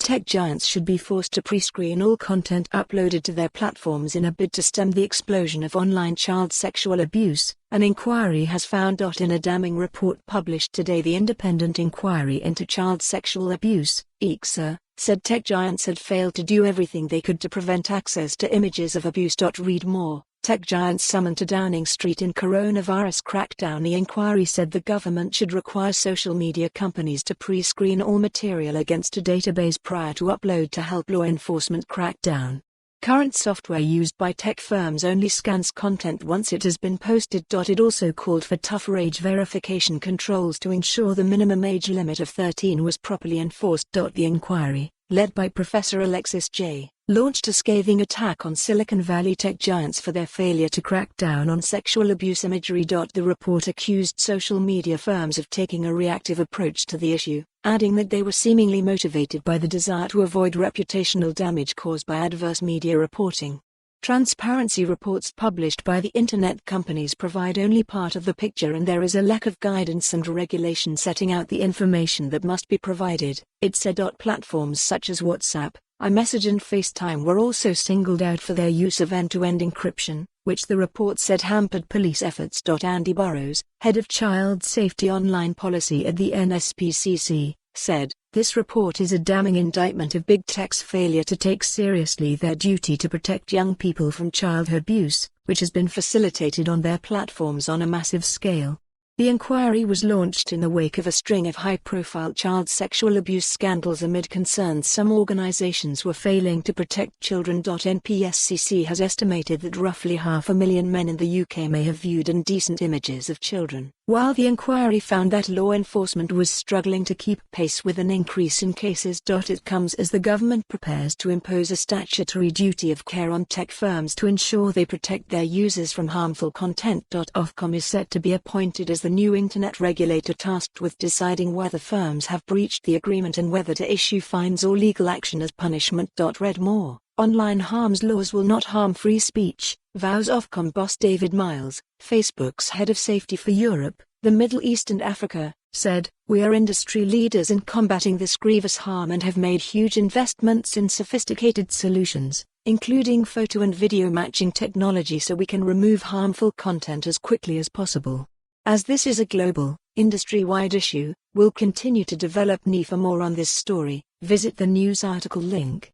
tech giants should be forced to pre-screen all content uploaded to their platforms in a bid to stem the explosion of online child sexual abuse, an inquiry has found. In a damning report published today, the Independent Inquiry into Child Sexual Abuse, ICSA, said tech giants had failed to do everything they could to prevent access to images of abuse. Read more. Tech giants summoned to Downing Street in coronavirus crackdown. The inquiry said the government should require social media companies to pre-screen all material against a database prior to upload to help law enforcement crack down. Current software used by tech firms only scans content once it has been posted. It also called for tougher age verification controls to ensure the minimum age limit of 13 was properly enforced. The inquiry, led by Professor Alexis J., launched a scathing attack on Silicon Valley tech giants for their failure to crack down on sexual abuse imagery. The report accused social media firms of taking a reactive approach to the issue, adding that they were seemingly motivated by the desire to avoid reputational damage caused by adverse media reporting. Transparency reports published by the internet companies provide only part of the picture, and there is a lack of guidance and regulation setting out the information that must be provided, it said. Platforms such as WhatsApp, iMessage and FaceTime were also singled out for their use of end-to-end encryption, which the report said hampered police efforts. Andy Burrows, head of Child Safety Online Policy at the NSPCC, said, "This report is a damning indictment of big tech's failure to take seriously their duty to protect young people from childhood abuse, which has been facilitated on their platforms on a massive scale." The inquiry was launched in the wake of a string of high-profile child sexual abuse scandals amid concerns some organizations were failing to protect children. NPSCC has estimated that roughly 500,000 men in the UK may have viewed indecent images of children, while the inquiry found that law enforcement was struggling to keep pace with an increase in cases. It comes as the government prepares to impose a statutory duty of care on tech firms to ensure they protect their users from harmful content. Ofcom is set to be appointed as the new internet regulator tasked with deciding whether firms have breached the agreement and whether to issue fines or legal action as punishment. Read more. Online harms laws will not harm free speech, vows Ofcom boss David Miles. Facebook's head of safety for Europe, the Middle East and Africa, said, "We are industry leaders in combating this grievous harm and have made huge investments in sophisticated solutions, including photo and video matching technology, so we can remove harmful content as quickly as possible. As this is a global, industry-wide issue, we'll continue to develop." For more on this story, visit the news article link.